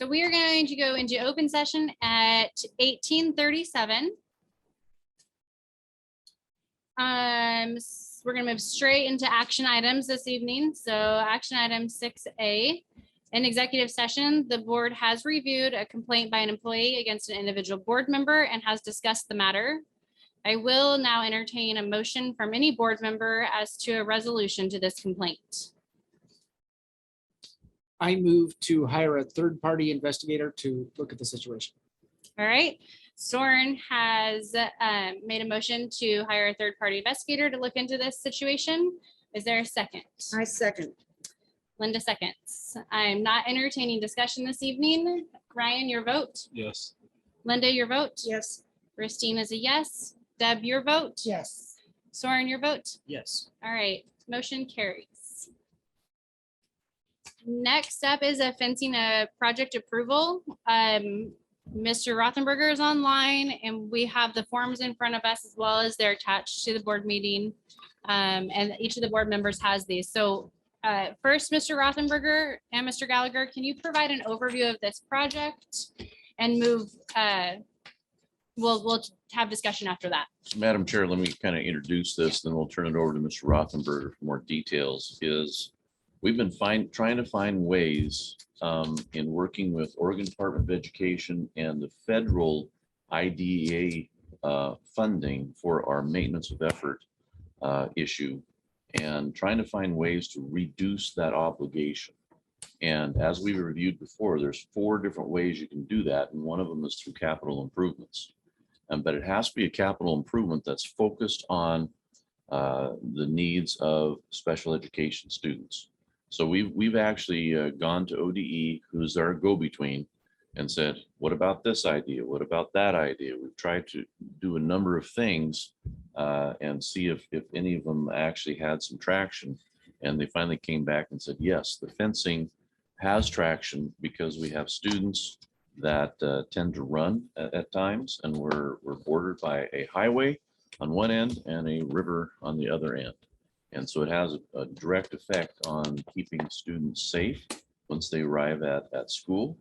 So we are going to go into open session at 18:37. We're going to move straight into action items this evening. So action item 6A. In executive session, the board has reviewed a complaint by an employee against an individual board member and has discussed the matter. I will now entertain a motion from any board member as to a resolution to this complaint. I move to hire a third-party investigator to look at the situation. All right. Soren has made a motion to hire a third-party investigator to look into this situation. Is there a second? I second. Linda seconds. I'm not entertaining discussion this evening. Ryan, your vote. Yes. Linda, your vote. Yes. Christine is a yes. Deb, your vote. Yes. Soren, your vote. Yes. All right, motion carries. Next up is a fencing project approval. Mr. Rothenberger is online and we have the forms in front of us as well as they're attached to the board meeting. And each of the board members has these. So first, Mr. Rothenberger and Mr. Gallagher, can you provide an overview of this project and move, we'll have discussion after that. So, Madam Chair, let me kind of introduce this, then we'll turn it over to Mr. Rothenberger for more details. We've been trying to find ways in working with Oregon Department of Education and the federal IDEA funding for our maintenance of effort issue, and trying to find ways to reduce that obligation. And as we reviewed before, there's 4 different ways you can do that, and one of them is through capital improvements. But it has to be a capital improvement that's focused on the needs of special education students. So we've actually gone to ODE, who's our go-between, and said, what about this idea? What about that idea? We've tried to do a number of things and see if any of them actually had some traction. And they finally came back and said, yes, the fencing has traction because we have students that tend to run at times, and we're bordered by a highway on one end and a river on the other end. And so it has a direct effect on keeping students safe once they arrive at school.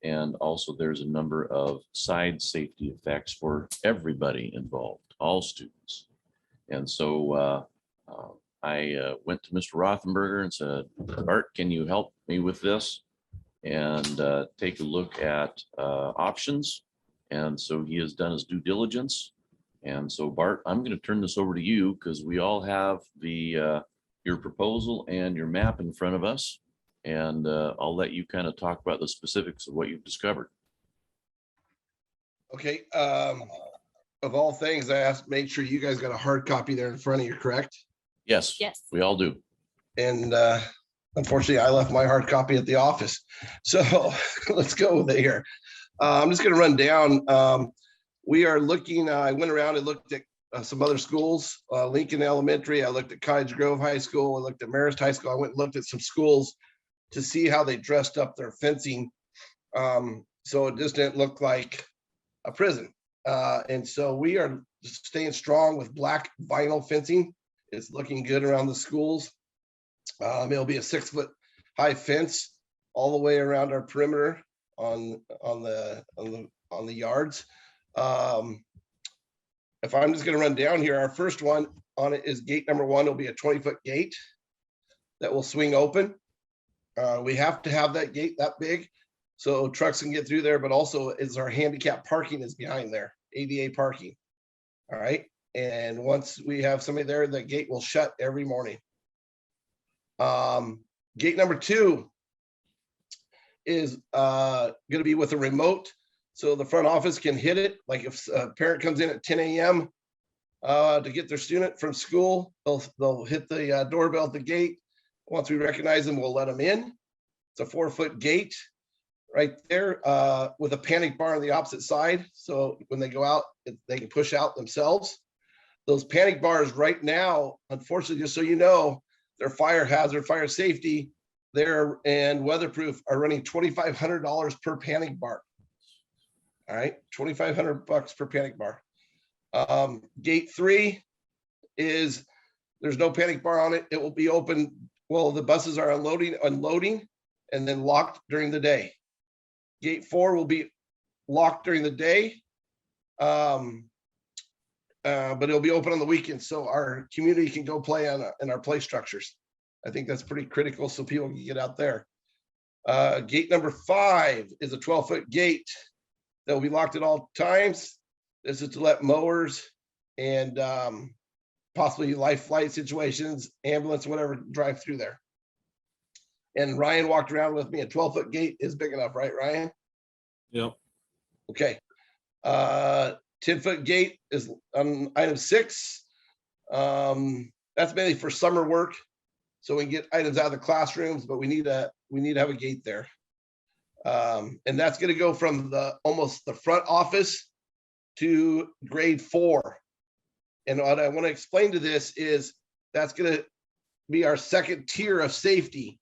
And also there's a number of side safety effects for everybody involved, all students. And so I went to Mr. Rothenberger and said, Art, can you help me with this? And take a look at options. And so he has done his due diligence. And so Bart, I'm going to turn this over to you because we all have your proposal and your map in front of us. And I'll let you kind of talk about the specifics of what you've discovered. Okay. Of all things, I asked, make sure you guys got a hard copy there in front of you, correct? Yes. Yes. We all do. And unfortunately, I left my hard copy at the office. So let's go with it here. I'm just going to run down. We are looking, I went around and looked at some other schools, Lincoln Elementary. I looked at Cottage Grove High School. I looked at Marist High School. I went and looked at some schools to see how they dressed up their fencing. So it just didn't look like a prison. And so we are staying strong with black vinyl fencing. It's looking good around the schools. It'll be a 6-foot high fence all the way around our perimeter on the yards. If I'm just going to run down here, our first one on it is gate number 1. It'll be a 20-foot gate that will swing open. We have to have that gate that big so trucks can get through there, but also is our handicap parking is behind there, ADA parking. All right. And once we have somebody there, the gate will shut every morning. Gate number 2 is going to be with a remote. So the front office can hit it. Like if a parent comes in at 10 a.m. To get their student from school, they'll hit the doorbell at the gate. Once we recognize them, we'll let them in. It's a 4-foot gate right there with a panic bar on the opposite side. So when they go out, they can push out themselves. Those panic bars right now, unfortunately, just so you know, they're fire hazard, fire safety, and weatherproof are running $2,500 per panic bar. All right, $2,500 per panic bar. Gate 3 is, there's no panic bar on it. It will be open while the buses are unloading, and then locked during the day. Gate 4 will be locked during the day. But it'll be open on the weekends, so our community can go play in our play structures. I think that's pretty critical, so people can get out there. Gate number 5 is a 12-foot gate that will be locked at all times. This is to let mowers and possibly life flight situations, ambulance, whatever, drive through there. And Ryan walked around with me. A 12-foot gate is big enough, right, Ryan? Yep. Okay. 10-foot gate is on item 6. That's mainly for summer work, so we can get items out of the classrooms, but we need to have a gate there. And that's going to go from almost the front office to grade 4. And what I want to explain to this is that's going to be our second tier of safety.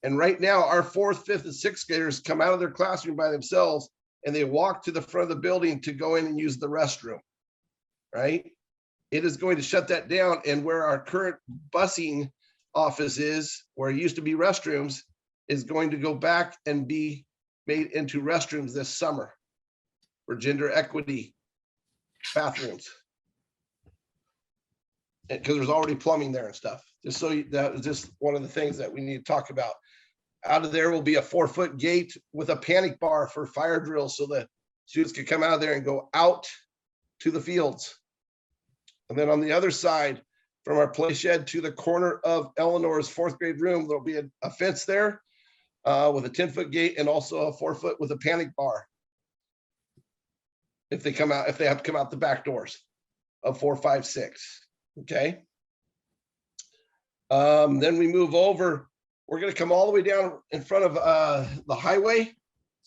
And right now, our 4th, 5th, and 6th graders come out of their classroom by themselves and they walk to the front of the building to go in and use the restroom, right? It is going to shut that down. And where our current busing office is, where it used to be restrooms, is going to go back and be made into restrooms this summer for gender equity bathrooms. Because there's already plumbing there and stuff. Just so that is just one of the things that we need to talk about. Out of there will be a 4-foot gate with a panic bar for fire drills so that students can come out of there and go out to the fields. And then on the other side, from our play shed to the corner of Eleanor's 4th grade room, there'll be a fence there with a 10-foot gate and also a 4-foot with a panic bar. If they have to come out the back doors of 4, 5, 6. Okay. Then we move over. We're going to come all the way down in front of the highway,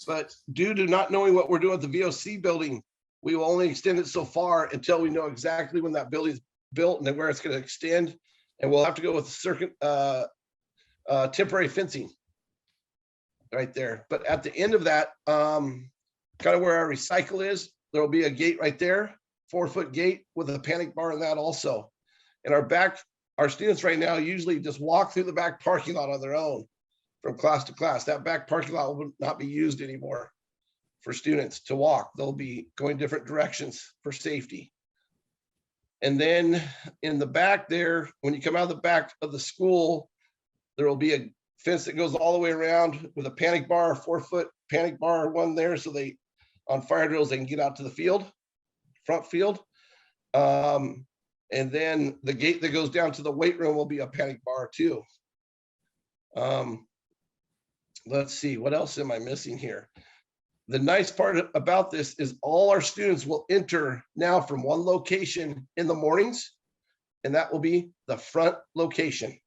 but due to not knowing what we're doing at the VOC building, we will only extend it so far until we know exactly when that building is built and then where it's going to extend. And we'll have to go with circuit temporary fencing right there. But at the end of that, kind of where our recycle is, there will be a gate right there, 4-foot gate with a panic bar in that also. And our students right now usually just walk through the back parking lot on their own from class to class. That back parking lot will not be used anymore for students to walk. They'll be going different directions for safety. And then in the back there, when you come out of the back of the school, there will be a fence that goes all the way around with a panic bar, 4-foot panic bar, one there. So on fire drills, they can get out to the field, front field. And then the gate that goes down to the weight room will be a panic bar too. Let's see, what else am I missing here? The nice part about this is all our students will enter now from one location in the mornings, and that will be the front location.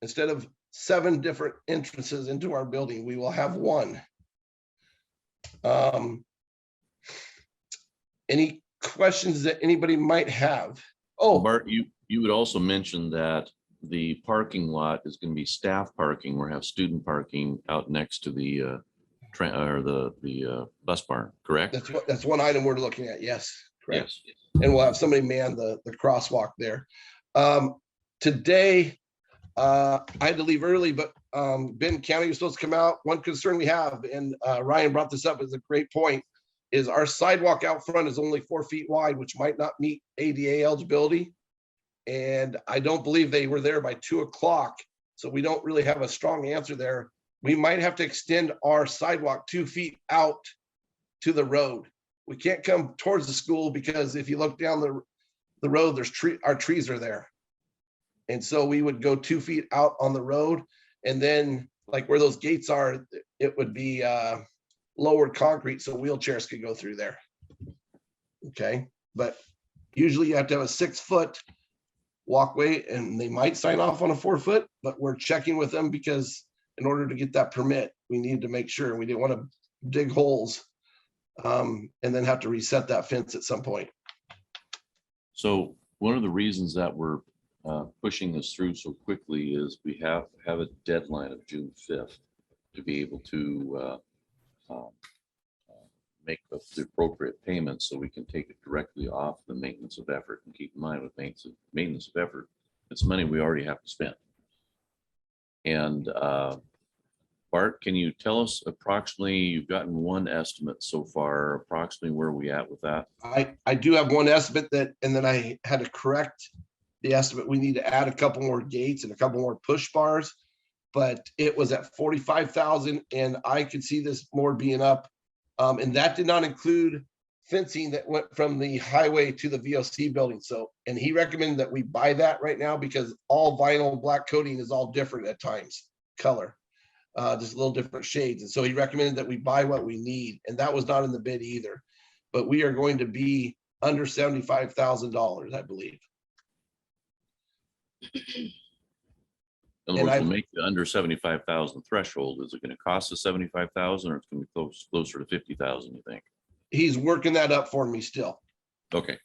Instead of 7 different entrances into our building, we will have one. Any questions that anybody might have? Oh, Bart, you would also mention that the parking lot is going to be staff parking or have student parking out next to the bus barn, correct? that's one item we're looking at. Yes, correct. Yes. And we'll have somebody man the crosswalk there. Today, I had to leave early, but Benton County was supposed to come out. One concern we have, and Ryan brought this up, is a great point, is our sidewalk out front is only 4 feet wide, which might not meet ADA eligibility. And I don't believe they were there by 2 o'clock. So we don't really have a strong answer there. We might have to extend our sidewalk 2 feet out to the road. We can't come towards the school because if you look down the road, our trees are there. And so we would go 2 feet out on the road, and then like where those gates are, it would be lowered concrete so wheelchairs could go through there. Okay, but usually you have to have a 6-foot walkway, and they might sign off on a 4-foot, but we're checking with them because in order to get that permit, we need to make sure we didn't want to dig holes and then have to reset that fence at some point. So one of the reasons that we're pushing this through so quickly is we have a deadline of June 5th to be able to make the appropriate payments so we can take it directly off the maintenance of effort. And keep in mind, with maintenance of effort, it's money we already have to spend. And Bart, can you tell us approximately, you've gotten one estimate so far, approximately where we at with that? I do have one estimate that, and then I had to correct the estimate. We need to add a couple more gates and a couple more push bars. But it was at 45,000 and I could see this more being up. And that did not include fencing that went from the highway to the VOC building. So, and he recommended that we buy that right now because all vinyl black coating is all different at times, color, just a little different shades. And so he recommended that we buy what we need. And that was not in the bid either. But we are going to be under $75,000, I believe. In other And words, I- we'll make the under 75,000 threshold. Is it going to cost us 75,000 or it's going to be closer to 50,000, you think? He's working that up for me still. Okay,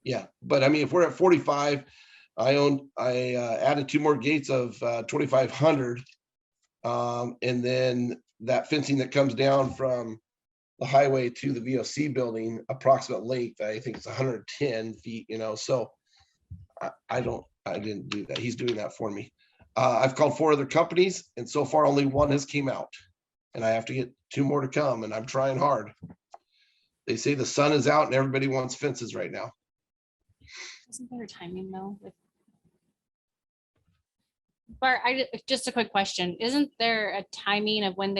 Yeah, but I mean, if we're at 45, I added 2 more gates of 2,500. And then that fencing that comes down from the highway to the VOC building, approximate length, I think it's 110 feet, so I didn't do that. He's doing that for me. I've called 4 other companies and so far only 1 has came out. And I have to get 2 more to come and I'm trying hard. They say the sun is out and everybody wants fences right now. Isn't there a timing though? Bart, just a quick question. Isn't there a timing of when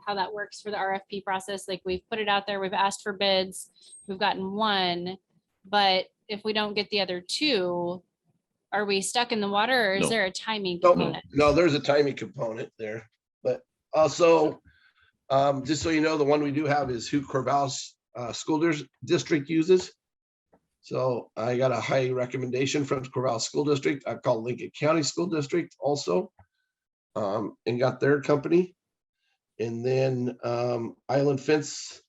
how that works for the RFP process? Like we've put it out there, we've asked for bids, we've gotten 1, but if we don't get the other 2, are we stuck in the water or is No. there a timing No, component? no, there's a timing component there, but also, just so you know, the one we do have is who Corvallis School District uses. So I got a high recommendation from Corvallis School District. I've called Lincoln County School District also, and got their company. And then Island Fence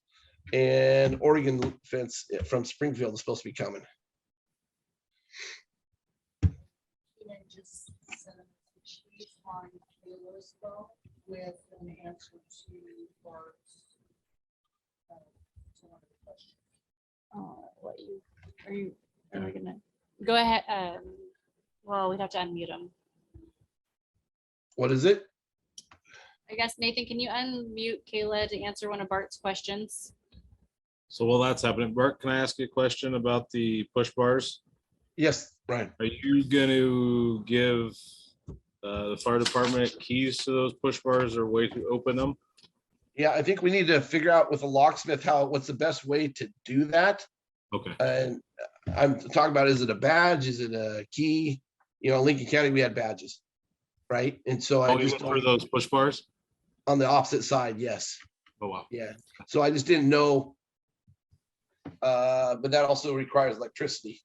and Oregon Fence from Springfield is supposed to be coming. Just send a sheet on Kayla's phone with an answer to Bart's. To one of the questions. Are we gonna, go ahead, well, we'd have to unmute him. What is it? I guess, Nathan, can you unmute Kayla to answer one of Bart's questions? So while that's happening, Bart, can I ask you a question about the push bars? Yes, Brian. Are you gonna give the fire department keys to those push bars or way to open them? Yeah, I think we need to figure out with a locksmith what's the best way to do that. Okay, And I'm talking about, is it a badge? Is it a key? Lincoln County, we had badges. Right? And so I oh, just, even for those push bars? on the opposite side, yes. Oh, wow. Yeah. So I just didn't know. But that also requires electricity,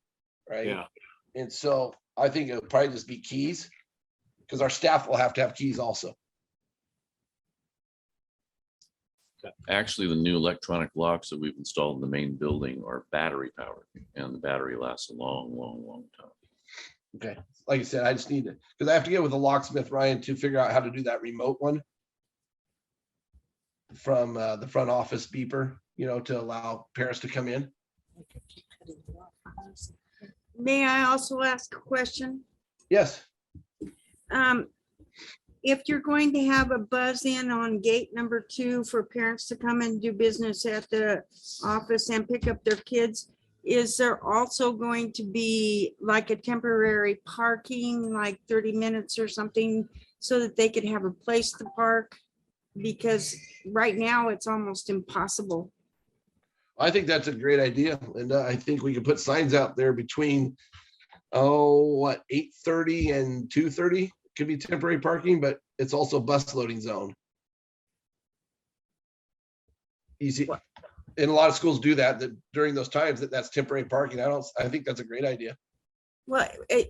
right? Yeah, And so I think it would probably just be keys because our staff will have to have keys also. actually, the new electronic locks that we've installed in the main building are battery powered and the battery lasts a long, long, long time. Okay. Like I said, I just need to, because I have to get with the locksmith, Ryan, to figure out how to do that remote one from the front office beeper, to allow parents to come in. May I also ask a question? Yes. If you're going to have a buzz in on gate number 2 for parents to come and do business at the office and pick up their kids, is there also going to be like a temporary parking, like 30 minutes or something, so that they could have a place to park? Because right now it's almost impossible. I think that's a great idea, Linda. I think we could put signs out there between, 8:30 and 2:30 could be temporary parking, but it's also bus loading zone. Easy. And a lot of schools do that during those times that's temporary parking. I think that's a great idea. Well,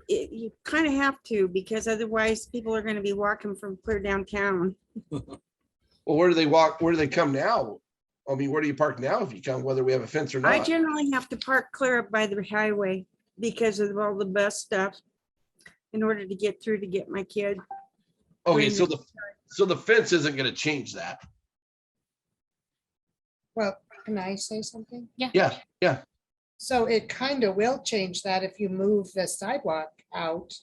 you kind of have to, because otherwise people are going to be walking from clear downtown. Well, where do they walk? Where do they come now? I mean, where do you park now if you come, whether we have a fence or I not? generally have to park clear up by the highway because of all the bus stuff in order to get through to get my kid. Okay, so the fence isn't gonna change that. Well, can I say something? Yeah, yeah. So it kind of will change that if you move the sidewalk out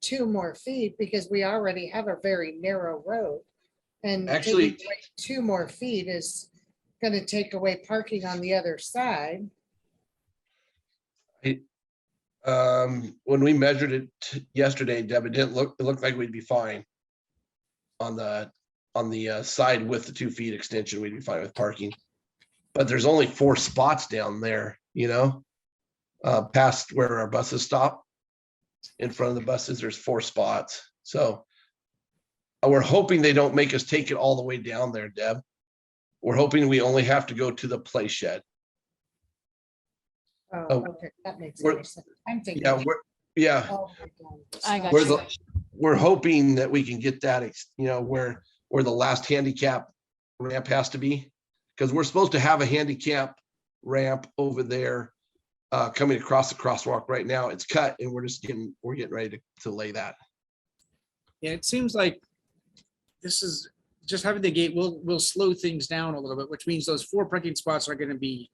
2 more feet, because we already have a very narrow road. And Actually- taking away 2 more feet is gonna take away parking on the other side. When we measured it yesterday, Deb, it looked like we'd be fine. On the side with the 2 feet extension, we'd be fine with parking. But there's only 4 spots down there, past where our buses stop. In front of the buses, there's 4 spots, so. We're hoping they don't make us take it all the way down there, Deb. We're hoping we only have to go to the play shed. Oh, Oh, okay, that makes we're- more sense. I'm thinking. Yeah, all the way down the I got side. we're hoping that we can get that, where the last handicap ramp has to be. Because we're supposed to have a handicap ramp over there coming across the crosswalk right now. It's cut and we're getting ready to lay that. Yeah, it seems like this is just having the gate will slow things down a little bit, which means those 4 parking spots are going to be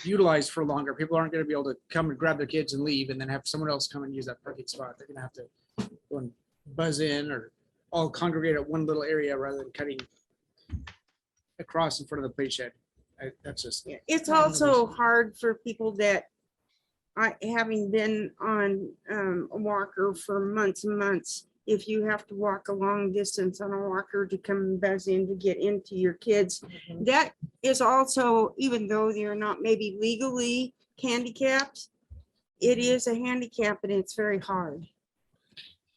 utilized for longer. People aren't going to be able to come and grab their kids and leave and then have someone else come and use that parking spot. They're going to have to go and buzz in or all congregate at one little area rather than cutting across in front of the play shed. That's just, It's also hard for people that, having been on a walker for months and months, if you have to walk a long distance on a walker to come and buzz in to get into your kids, Mhm. that is also, even though they're not maybe legally handicapped, it is a handicap and it's very hard.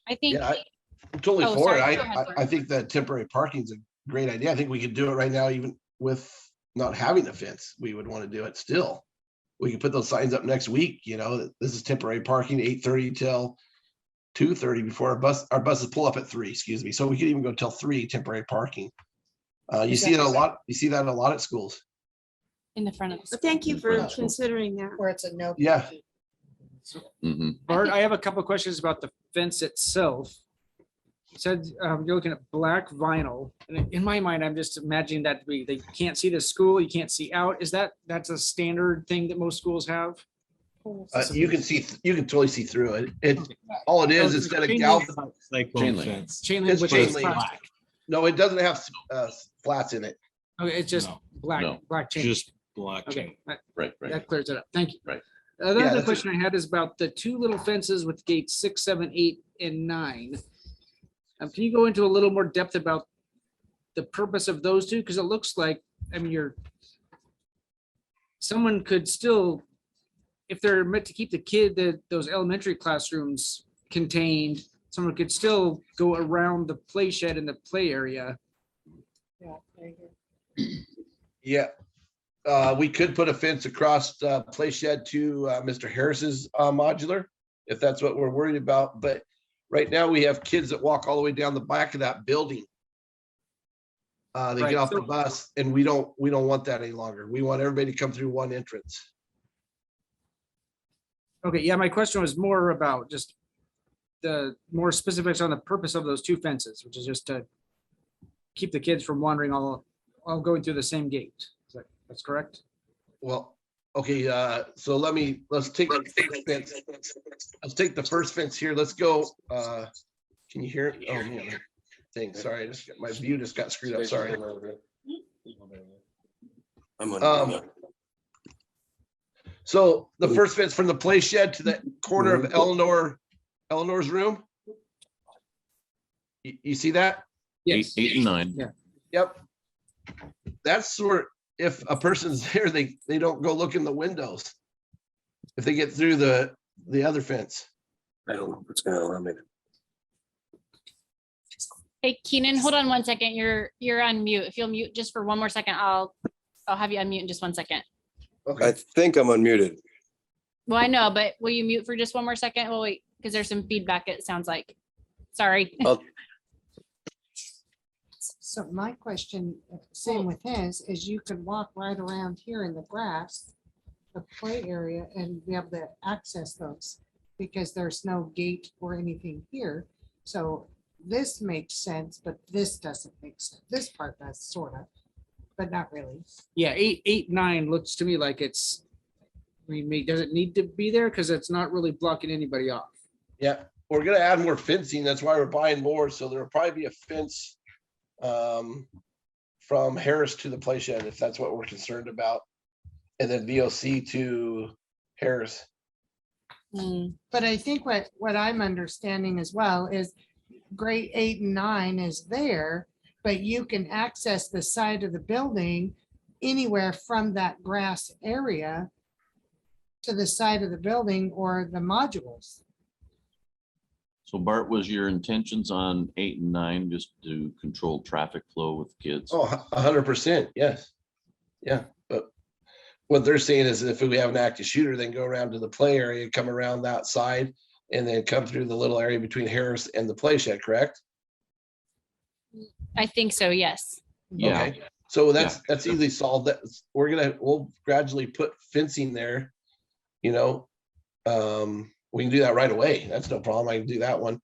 I think, Yeah, I'm totally Oh, for it. sorry. Go ahead, I think that temporary parking is a great idea. I think we could do it right now, even with not having a fence. We would want to do it still. We could put those signs up next week, that this is temporary parking, 8:30 till 2:30 before our buses pull up at 3, excuse me. So we could even go till 3, temporary parking. You see it a lot. You see that a lot at schools. in the front of the But school. thank you for considering that. Where it's a no. Yeah. parking. Mhm. Bart, I have a couple of questions about the fence itself. You said you're looking at black vinyl, and in my mind, I'm just imagining that they can't see the school, you can't see out. That's a standard thing that most schools have? You can totally see through it. All it is, it's got a Chain gal. link- Chain link. fence. Chain link It's with chain the link. black. No, it doesn't have flats in it. Okay, it's just No. black, No. black chain. Just black. Okay, that Right, right. that clears it up. Thank you. Right. Yeah, Another that's question I had is about the 2 little fences with gates 6, 7, 8, and 9. Can you go into a little more depth about the purpose of those 2? Because it looks like, someone could still, if they're meant to keep those elementary classrooms contained, someone could still go around the play shed in the play area. Yeah, right here. Yeah. We could put a fence across play shed to Mr. Harris's modular, if that's what we're worried about. But right now we have kids that walk all the way down the back of that building. They Right, get off the so- bus and we don't want that any longer. We want everybody to come through one entrance. Okay, yeah, my question was more about just the more specifics on the purpose of those 2 fences, which is just to keep the kids from wandering all going through the same gate. That's correct? Well, okay, so let's take the first fence. Let's take the first fence here. Let's go. Can you hear it? Oh, man. Thing, sorry, my view just got screwed up, sorry. So the first fence from the play shed to the corner of Eleanor's room. You see that? 8, 8 and 9. Yep. That's where, if a person's there, they don't go look in the windows. If they get through the other fence. I don't know what's gonna allow me to. Hey, Keenan, hold on 1 second. You're on mute. If you'll mute just for 1 more second, I'll have you unmute in just 1 second. I Okay, think I'm unmuted. Well, I know, but will you mute for just 1 more second? Well, wait, because there's some feedback, it sounds like. Sorry. So my question, same with his, is you could walk right around here in the grass, the play area, and be able to access those because there's no gate or anything here. So this makes sense, but this doesn't make sense. This part does sort of, but not really. Yeah, 8, 8, 9 looks to me like does it need to be there? Because it's not really blocking anybody off. yeah, we're gonna add more fencing. That's why we're buying more. So there'll probably be a fence from Harris to the play shed, if that's what we're concerned about. And then VOC to Harris. But I think what I'm understanding as well is grade 8 and 9 is there, but you can access the side of the building anywhere from that grass area to the side of the building or the modules. So Bart, was your intentions on 8 and 9 just to control traffic flow with kids? Oh, 100%, yes. Yeah, but what they're saying is if we have an active shooter, then go around to the play area, come around that side, and then come through the little area between Harris and the play shed, correct? I think so, yes. Yeah, Okay, so that's easily solved. That we'll gradually put fencing there, you know. We can do that right away. That's no problem. I can do that one,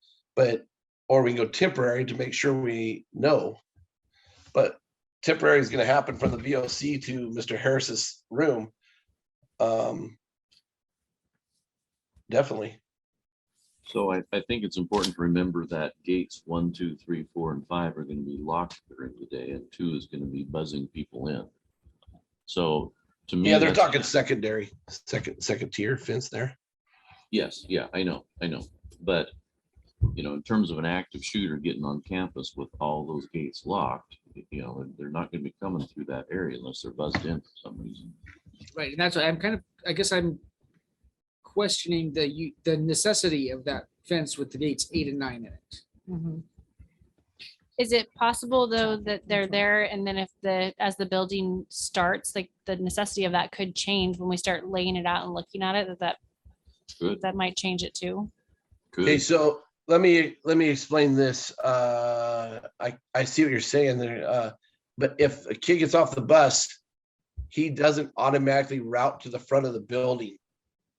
or we can go temporary to make sure we know. But temporary is going to happen from the VOC to Mr. Harris's room. Definitely. so I think it's important to remember that gates 1, 2, 3, 4, and 5 are going to be locked during the day, and 2 is going to be buzzing people in. So to me, Yeah, they're that's- talking secondary, second tier fence there. Yes, yeah, I know. But, in terms of an active shooter getting on campus with all those gates locked, they're not gonna be coming through that area unless they're buzzed in for some reason. Right, and that's why I guess I'm questioning the necessity of that fence with the gates 8 and 9 in it. Mhm. Is it possible though that they're there and then as the building starts, like the necessity of that could change when we start laying it out and looking at it, Good, that might change it too? Okay, good. so let me explain this. I see what you're saying there. But if a kid gets off the bus, he doesn't automatically route to the front of the building.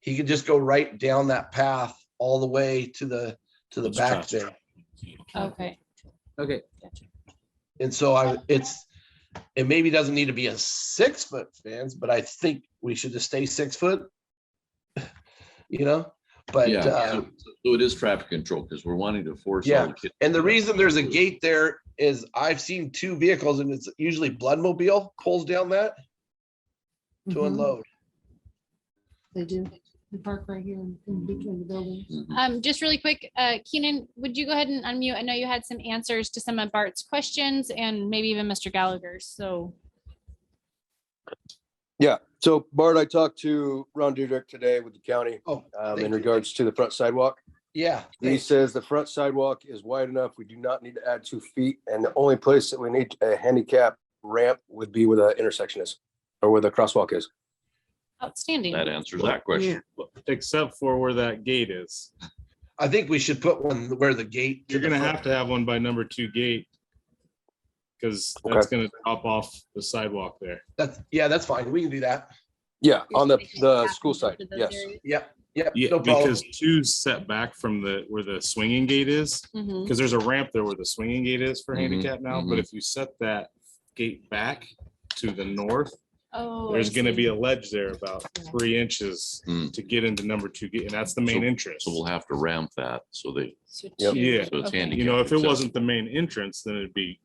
He could just go right down that path all the way to the That's back trust. there. Okay. Okay, And so it maybe doesn't need to be a 6-foot fence, but I think we should just stay 6 foot. But Yeah, so it is traffic control because we're wanting to force all Yeah, the kids. and the reason there's a gate there is I've seen 2 vehicles and it's usually Bloodmobile pulls down that to Mhm. unload. They do. They park right here in between the buildings. Mhm. Just really quick, Keenan, would you go ahead and unmute? I know you had some answers to some of Bart's questions and maybe even Mr. Gallagher's, so. Yeah, so Bart, I talked to Ron Dudek today with the county Oh, thank in you. regards to the front sidewalk. Yeah. He thanks. says the front sidewalk is wide enough. We do not need to add 2 feet. And the only place that we need a handicap ramp would be where the intersection is or where the crosswalk is. Outstanding. That answers that question. Except for where that gate is. I think we should put one where the gate. You're gonna have to have one by number 2 gate. Because that's gonna drop off the sidewalk there. That's fine. We can do that. Yeah, on the school side, yes. Yep. Yeah, No problem. because 2's set back from where the swinging gate is, Mhm. because there's a ramp there where the swinging gate is for Mhm, handicap now, but mhm. if you set that gate back to the north, Oh. there's I gonna see. be a ledge there about 3 inches Mm. to get into number 2 gate, and that's the main entrance. So we'll have to ramp that so they, So Yep. two. Yeah. so it's Okay. handicapped. You know, if it accessible. wasn't the main entrance, then it'd be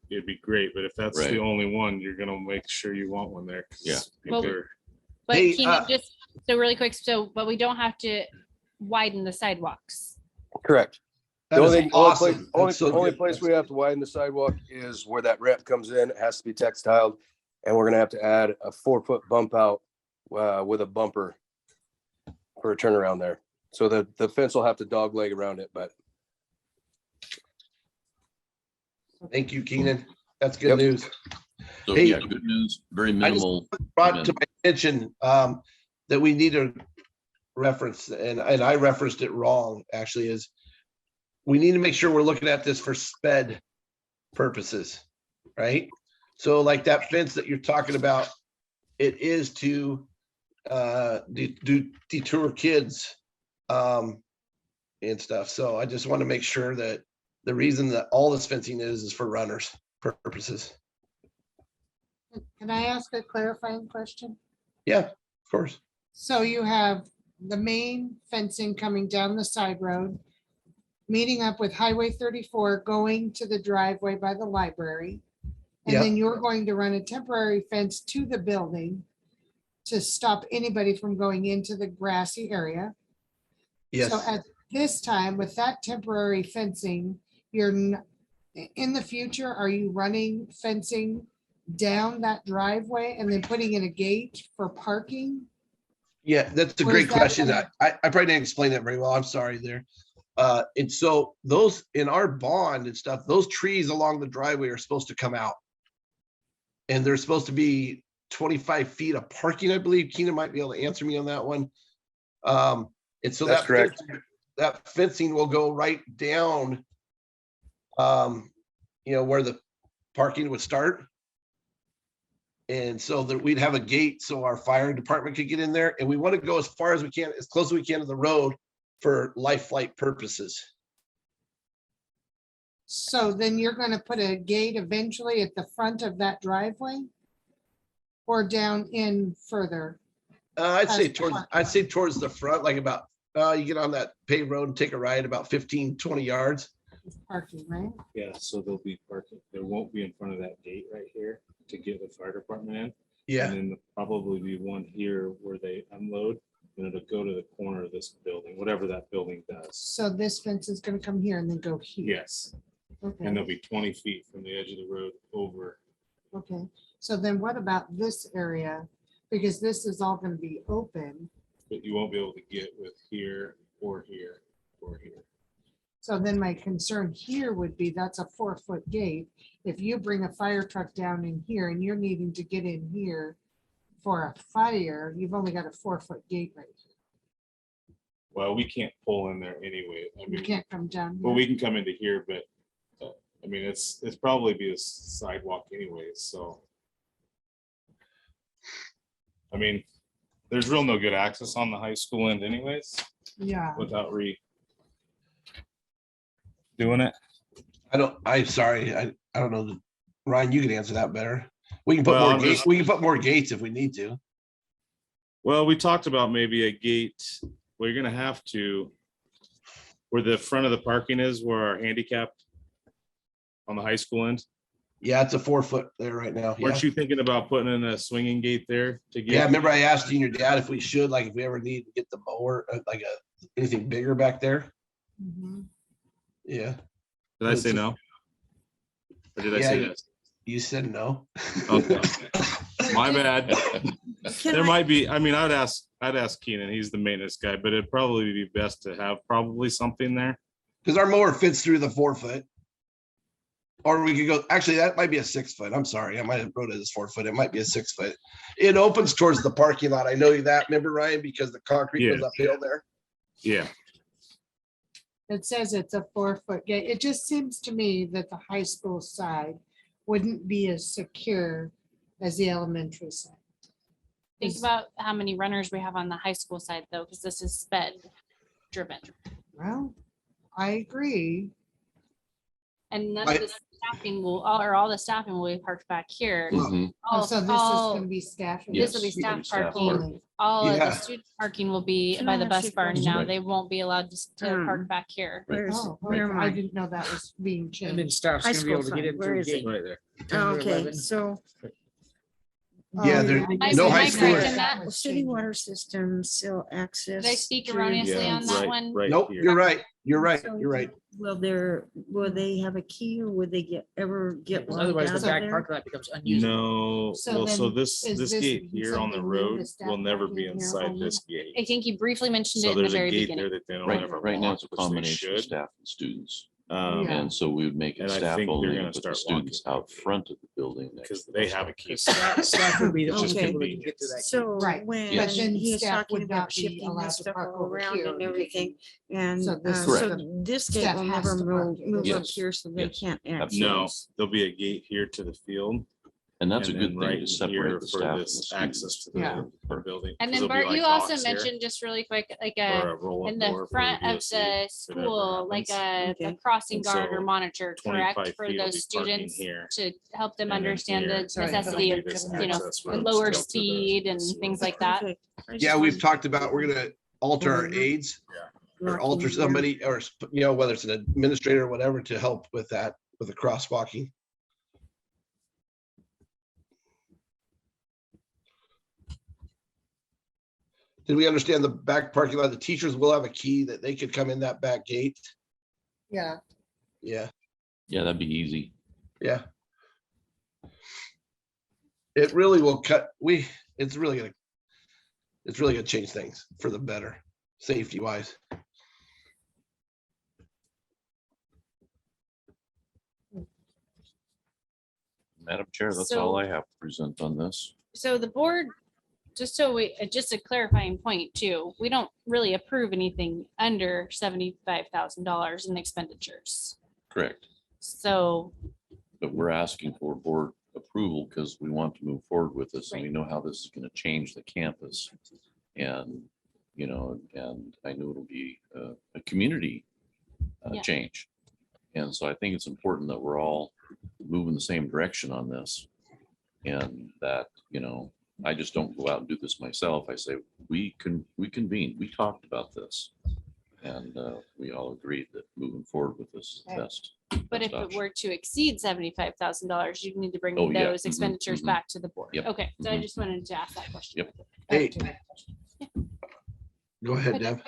great, but if that's Right. the only one, you're gonna make sure you want one there. 'cause Yeah. people Well, are- But Hey, Keenan, just so really quick, but we don't have to widen the sidewalks. Correct. That The is only, awesome. only That's so only good. place we have to widen the sidewalk is where that ramp comes in. It has to be textiled. And we're gonna have to add a 4-foot bump out with a bumper for a turnaround there. So the fence will have to dog leg around it, but Thank you, Keenan. That's good Yep. news. So Hey, yeah, good news, very minimal. Brought to my attention that we need to reference, and I referenced it wrong, actually, is we need to make sure we're looking at this for sped purposes, right? So like that fence that you're talking about, it is to detour kids and stuff. So I just want to make sure that the reason that all this fencing is for runners purposes. Can I ask a clarifying question? Yeah, of course. So you have the main fencing coming down the side road, meeting up with Highway 34, going to the driveway by the library. And Yeah. then you're going to run a temporary fence to the building to stop anybody from going into the grassy area. Yes. So at this time, with that temporary fencing, in the future, are you running fencing down that driveway and then putting in a gate for parking? Yeah, that's a Or great is that question. gonna- I probably didn't explain that very well. I'm sorry there. And so those in our bond and stuff, those trees along the driveway are supposed to come out. And they're supposed to be 25 feet of parking, I believe. Keenan might be able to answer me on that one. And so That's correct. that fencing will go right down, where the parking would start. And so that we'd have a gate so our fire department could get in there. And we want to go as far as we can, as close as we can to the road for life flight purposes. So then you're gonna put a gate eventually at the front of that driveway? Or down in further? I'd say As towards the front, like about, you get on that paved road and take a ride about 15, 20 yards. Parking, right? Yeah, so there'll be parking. There won't be in front of that gate right here to get the fire department in. Yeah, And then there'll probably be one here where they unload, and it'll go to the corner of this building, whatever that building does. So this fence is gonna come here and then go here. Yes, Okay, and they'll be 20 feet from the edge of the road over. okay. So then what about this area? Because this is all gonna be open. But you won't be able to get with here or here or here. So then my concern here would be that's a 4-foot gate. If you bring a fire truck down in here and you're needing to get in here for a fire, you've only got a 4-foot gate right here. Well, we can't pull in there anyway. I You mean, can't come down. well, here. we can come into here, but I mean, it's probably be a sidewalk anyways, so. I mean, there's real no good access on the high school end anyways, Yeah, without doing it. I'm sorry, I don't know. Ryan, you can answer that better. We can put Well, more I'm gates, just- we can put more gates if we need to. Well, we talked about maybe a gate, well, you're gonna have to, where the front of the parking is, where our handicap on the high school end. Yeah, it's a 4-foot there right now. Yeah. Weren't you thinking about putting in a swinging gate there to get? Yeah, remember I asked you and your dad if we should, like, if we ever need to get the mower, anything bigger back there? mhm. Yeah, Did I say no? Or did I say Yeah. yes? you said no. Okay, my bad. Can There I- might be, I mean, I'd ask Keenan, he's the maintenance guy, but it'd probably be best to have probably something there. Because our mower fits through the 4-foot. Or we could go, actually, that might be a 6-foot. I'm sorry, I might have wrote it as 4-foot. It might be a 6-foot. It opens towards the parking lot. I know that, remember, Ryan, because the concrete goes Yeah. uphill there. Yeah, It says it's a 4-foot gate. It just seems to me that the high school side wouldn't be as secure as the elementary side. Think Is- about how many runners we have on the high school side though, because this is sped driven. Well, I agree. And none I- of the staffing all the staffing will be parked back here. Mhm. Oh, so this is All- gonna be staff. This will be Yes, staff staff parking. parking. All of the Yeah. student parking will be Can by I the ask bus you a barn question? now. Right. They won't be allowed to park back here. Where's, Oh, where okay. am I I? didn't know that was being And then changed. staff's High gonna be able to school get side, in where through is the it? gate. right there. 10 or Okay, 11. so Yeah, Oh, there- I no didn't high know school- that was city changing. water system still access. Did I speak through erroneously the on fence. that Right, one? right Nope, here. you're right. You're right. So You're right. Will they have a key or would they ever get Because one otherwise out the of back there? parking lot becomes unusable. No, So well, so then this is this gate here on the something new to road staff will never parking be here inside only? this gate. I think you briefly mentioned it So in the there's a very gate beginning. there that they don't Right, ever right now walk, it's a which they combination of should. staff and students. Um, Yeah. And so we would make it And I staff think they're only, gonna and put the start students walking. out front of the building. next Because to the they bus have a stop. key. Staff would be the It's only just people that can get to that. So Right, when but then he is staff talking would not about be shifting allowed this to stuff park all over around here and because everything, and So this so Correct. this gate Staff will has never to park move, here. move up Yes. here so they Yes. can't access. No, there'll be a gate here to the field. And that's a and good then thing right to in separate here the for staff and the this access students. to the Yeah. the building. And 'Cause then there'll be Bart, you like also docks here mentioned just really quick, like or a, a roll-up in door the for front of VSC, the whatever school, like happens. a Okay. crossing And guard or so monitor, 25 correct? For feet will those be parking students here. to help them And then understand here, the Sorry, necessity of, there'll be this you know, access the road lower still to the speed and sewer. things like that. Perfect. I just Yeah, we've wanted talked to about, we're gonna alter our Mhm. aides or lock alter in here. somebody or, whether it's an administrator or whatever to help with that, with the crosswalking. Did we understand the back parking lot? The teachers will have a key that they could come in that back gate? Yeah, Yeah, Yeah, that'd be easy. yeah. It really will it's really gonna change things for the better, safety wise. Madam Chair, that's So- all I have to present on this. So the board, just a clarifying point too, we don't really approve anything under $75,000 in expenditures. Correct. So, But we're asking for board approval because we want to move forward with this and we Right. know how this is going to change the campus. And, you know, and I know it'll be a community Yeah. change. And so I think it's important that we're all moving the same direction on this. And that, you know, I just don't go out and do this myself. I say, we convened, we talked about this. And we all agreed that moving forward with this is Okay. best. but if best it option. were to exceed $75,000, you'd need to bring Oh, yeah. those Mhm, expenditures mhm. back to the board. Yep. Okay, so I Mhm. just wanted to ask that question. Yep. Hey, go ahead, Deb.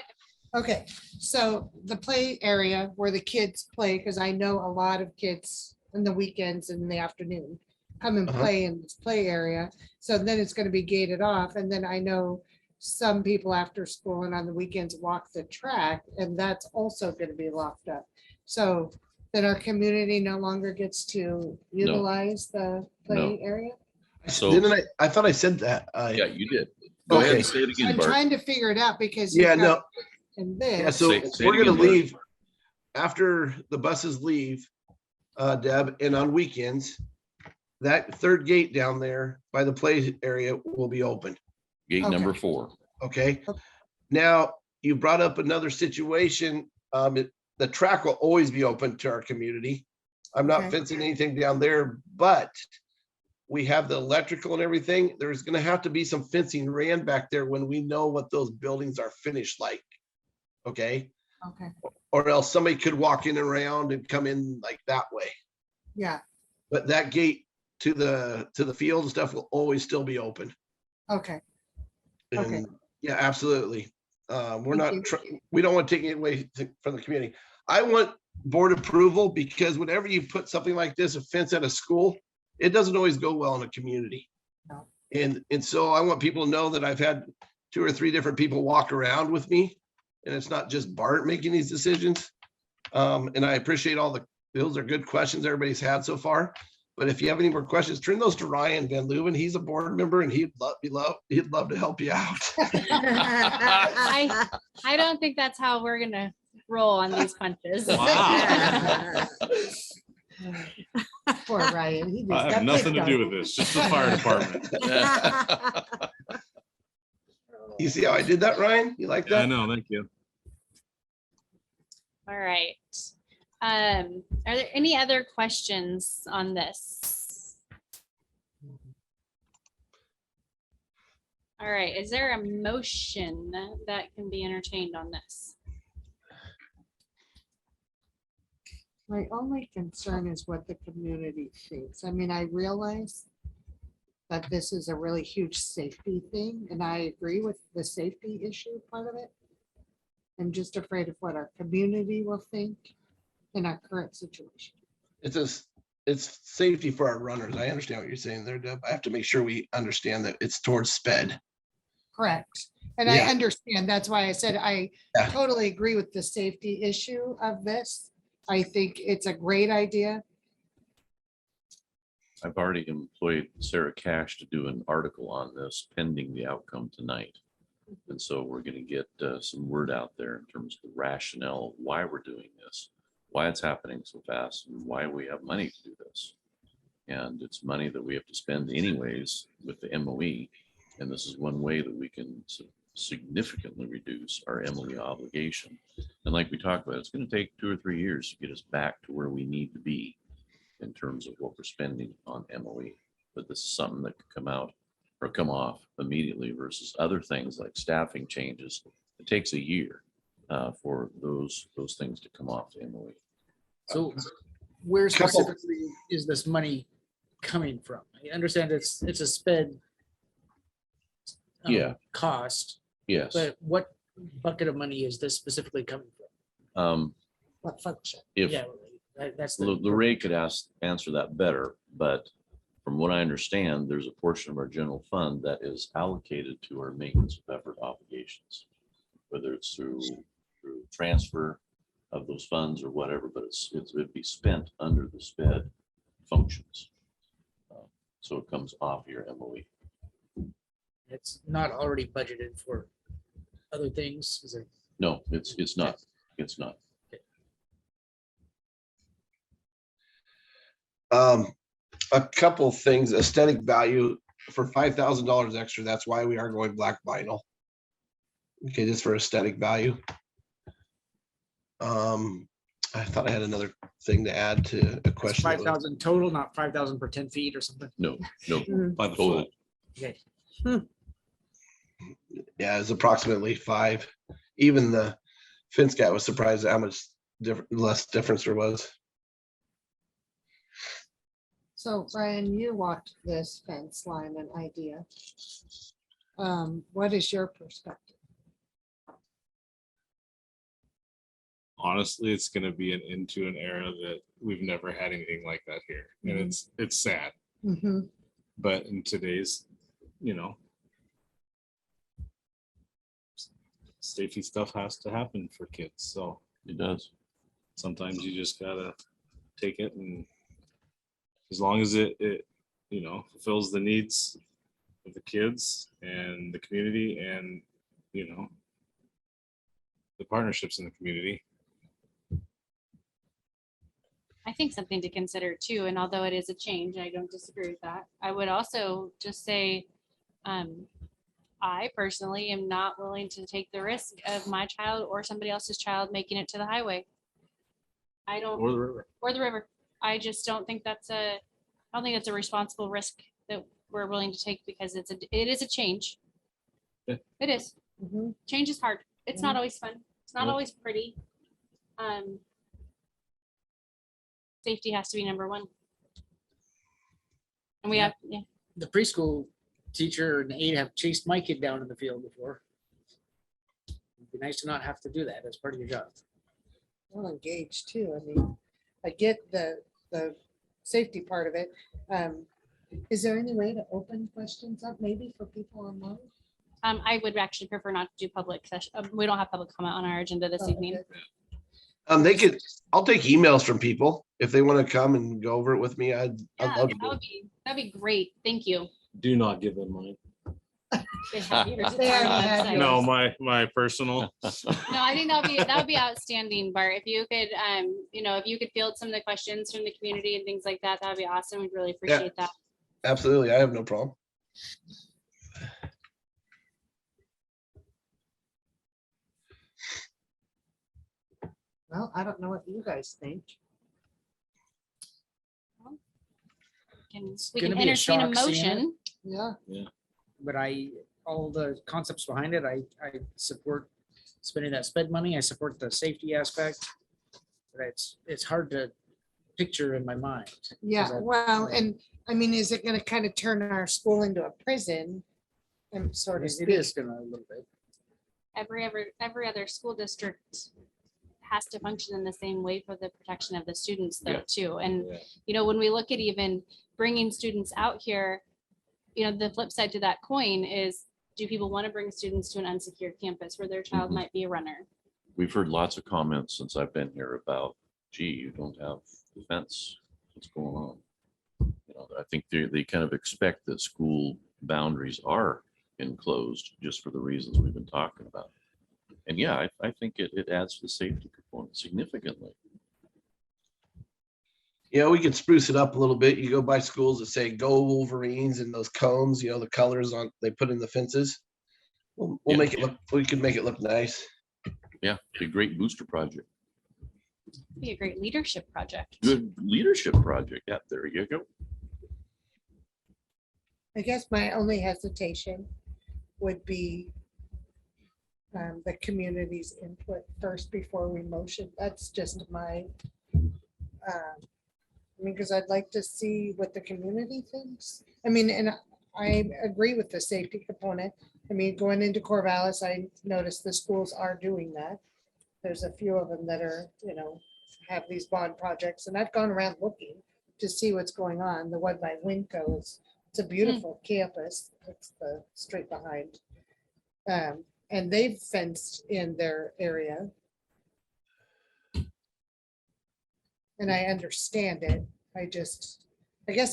okay, so the play area where the kids play, because I know a lot of kids in the weekends and in the afternoon come and Uh-huh. play in this play area. So then it's gonna be gated off, and then I know some people after school and on the weekends walk the track, and that's also gonna be locked up. So then our community no longer gets to utilize the play area. So- Didn't I thought I said that. Yeah, you did. Go ahead Okay. and say it again, I'm Bart. trying to figure it out because. you've Yeah, got no, In yeah, this, so Say it we're gonna again, Bart. leave after the buses leave, Deb, and on weekends, that third gate down there by the play area will be open. Gate Okay. number 4. Okay. Okay. Now, you brought up another situation. The track will always be open to our community. I'm not Okay. fencing anything down there, but we have the electrical and everything. There's gonna have to be some fencing ran back there when we know what those buildings are finished like. Okay, okay, or else somebody could walk in and around and come in like that way. yeah, But that gate to the field and stuff will always still be open. okay, Okay. And yeah, absolutely. We're not, Thank you. we don't want to take it away from the community. I want board approval because whenever you put something like this, a fence at a school, it doesn't always go well in a community. No. And so I want people to know that I've had 2 or 3 different people walk around with me. And it's not just Bart making these decisions. And I appreciate those are good questions everybody's had so far. But if you have any more questions, turn those to Ryan Van Leuven. He's a board member and he'd love to help you out. I don't think that's how we're gonna roll on these punches. Wow. poor Ryan. he just I have got nothing picked to do on. with this, just the fire department. You see how I did that, Ryan? You like Yeah, I that? know, thank you. All right. Are there any other questions on this? All right, is there a motion that can be entertained on this? My only concern is what the community thinks. I mean, I realize that this is a really huge safety thing, and I agree with the safety issue part of it. I'm just afraid of what our community will think in our current situation. It's safety for our runners. I understand what you're saying there, Deb. I have to make sure we understand that it's towards sped. Correct. And I Yeah. understand. That's why I said I Yeah. totally agree with the safety issue of this. I think it's a great idea. I've already employed Sarah Cash to do an article on this pending the outcome tonight. And so we're going to get some word out there in terms of the rationale of why we're doing this, why it's happening so fast, and why we have money to do this. And it's money that we have to spend anyways with the MOE. And this is one way that we can significantly reduce our MOE obligation. And like we talked about, it's going to take 2 or 3 years to get us back to where we need to be in terms of what we're spending on MOE. But this is something that could come out or come off immediately versus other things like staffing changes. It takes a year for those things to come off the MOE. So where Couple- specifically is this money coming from? I understand it's a sped Yeah. cost, Yes. But what bucket of money is this specifically coming from? What function? If Yeah, that's the. Lorraine could answer that better, but from what I understand, there's a portion of our general fund that is allocated to our maintenance of effort obligations. Whether it's through transfer of those funds or whatever, but it'd be spent under the SPED functions. So it comes off your MOE. It's not already budgeted for other things, is it? No, it's not. It's not. A couple things, aesthetic value for $5,000 extra. That's why we are going black vinyl. Okay, just for aesthetic value. I thought I had another thing to add to a question. that was- 5,000 total, not 5,000 per 10 feet or something. No, no. Mhm. By the Total. foot. Okay. Yeah, it's approximately 5. Even the fence guy was surprised at how much less difference there was. So Brian, you walked this fence line and idea. What is your perspective? Honestly, it's going to be into an era that we've never had anything like that here, and Mhm. it's sad. Mhm. But in today's, you know, safety stuff has to happen for kids. So It does. sometimes you just gotta take it, and as long as it you know fulfills the needs of the kids and the community, and you know the partnerships in the community. I think something to consider too, and although it is a change, I don't disagree with that. I would also just say, I personally am not willing to take the risk of my child or somebody else's child making it to the highway. I don't, Or the river. or the river. I just don't think that's I don't think it's a responsible risk that we're willing to take, because it is a change. Yeah. It is. Mhm. Change is hard. It's not always fun. It's not Nope. always pretty. Safety has to be number one. And we Yeah. have, yeah, The preschool teacher and aide have chased my kid down in the field before. It'd be nice to not have to do that as part of your job. Well, engaged too. I mean, I get the safety part of it. Is there any way to open questions up maybe for people online? I would actually prefer not to do public session. We don't have public comment on our agenda this Oh, evening. okay. I'll take emails from people if they want to come and go over it with me. I'd Yeah, love to do it. that'd be great. Thank you. Do not give them mine. They have yours. It's They on the already have website. yours. No, my personal. No, I think that would be outstanding, Bart. If you could, if you could field some of the questions from the community and things like that, that'd be awesome. We'd really appreciate that. Absolutely. I have no problem. Well, I don't know what you guys think. We gonna can be a entertain a shock seeing it. motion. Yeah. But all the concepts behind it, I support spending that sped money. I support the safety aspect. But it's hard to picture in my mind. Yeah, 'Cause I- well, and I mean, is it gonna kind of turn our school into a prison? And sort of It speak? is gonna a little bit. Every other school district has to function in the same way for the protection of the students though, Yeah. too. And, Yeah. when we look at even bringing students out here, the flip side to that coin is, do people want to bring students to an unsecured campus where their child Mhm. might be a runner? We've heard lots of comments since I've been here about, gee, you don't have the fence. What's going on? I think they kind of expect that school boundaries are enclosed just for the reasons we've been talking about. And yeah, I think it adds to the safety component significantly. Yeah, we could spruce it up a little bit. You go by schools that say go Wolverines and those cones, the colors they put in the fences. We'll Yeah. make it look, we can make it look nice. Yeah, be a great booster project. Be a great leadership project. Good leadership project. Yeah, there you go. I guess my only hesitation would be the community's input first before we motion. That's just my, because I'd like to see what the community thinks. I mean, and I agree with the safety component. I mean, going into Corvallis, I noticed the schools are doing that. There's a few of them that are, have these bond projects, and I've gone around looking to see what's going on. The one by Winco is, it's a beautiful campus. It's the straight behind. And they've fenced in their area. And I understand it. I guess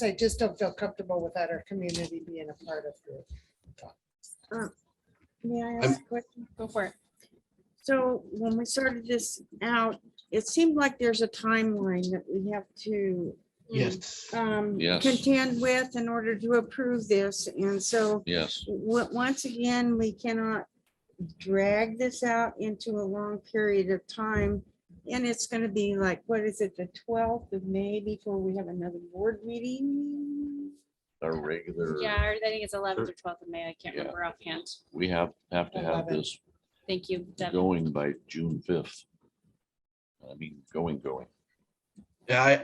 I just don't feel comfortable without our community being a part of it. May I ask a question? Go for it. So when we started this out, it seemed like there's a timeline that we have to Yes. Yes. contend with in order to approve this. And so Yes, once again, we cannot drag this out into a long period of time. And it's going to be like, what is it, the 12th of May before we have another board meeting? our regular, Yeah, I think it's 11th or 12th of May. I can't Yeah. remember offhand. we have to have 11. this Thank you, Deb. going by June 5th. I mean, going. Yeah,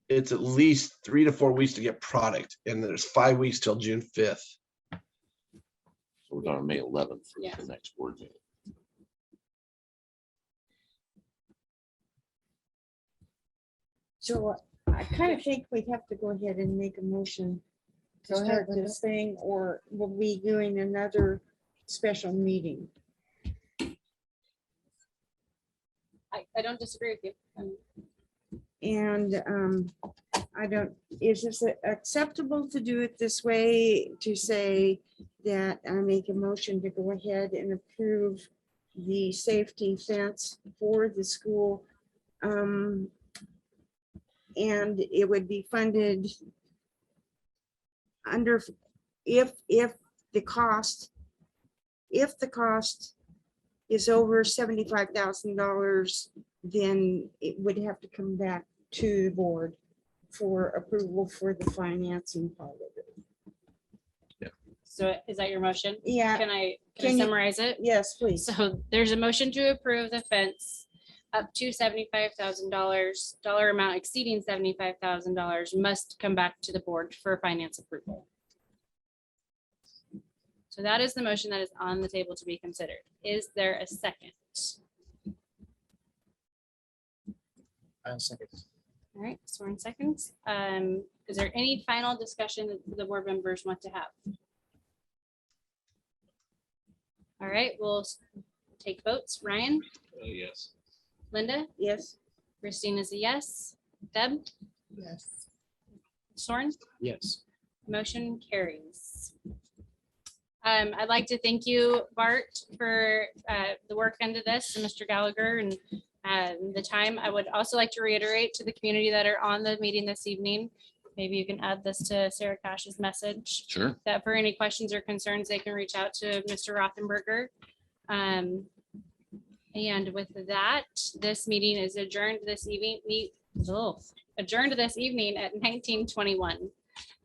it's at least 3 to 4 weeks to get product, and there's 5 weeks till June 5th. So we're on May 11th for Yeah. the next board meeting. So I kind of think we have to go ahead and make a motion to Go ahead, start Linda. this thing, or we'll be doing another special meeting. I don't disagree with you. And I don't, is this acceptable to do it this way, to say that I make a motion to go ahead and approve the safety fence for the school? And it would be funded under, if the cost is over $75,000, then it would have to come back to the board for approval for the financing part of it. So is that your motion? Yeah, Can I Can you- summarize it? yes, please. So there's a motion to approve the fence up to $75,000, dollar amount exceeding $75,000 must come back to the board for finance approval. So that is the motion that is on the table to be considered. Is there a second? I'll second. All right, Soren seconds. Is there any final discussion that the board members want to have? All right, we'll take votes. Ryan, Yes. Linda, Yes, Christine is a yes. Deb, Yes. Soren? Yes. Motion carries. I'd like to thank you, Bart, for the work into this, and Mr. Gallagher, and the time. I would also like to reiterate to the community that are on the meeting this evening, maybe you can add this to Sarah Cash's message, Sure. that for any questions or concerns, they can reach out to Mr. Rothenberger. And with that, this meeting is adjourned this evening, adjourned this evening at 19:21.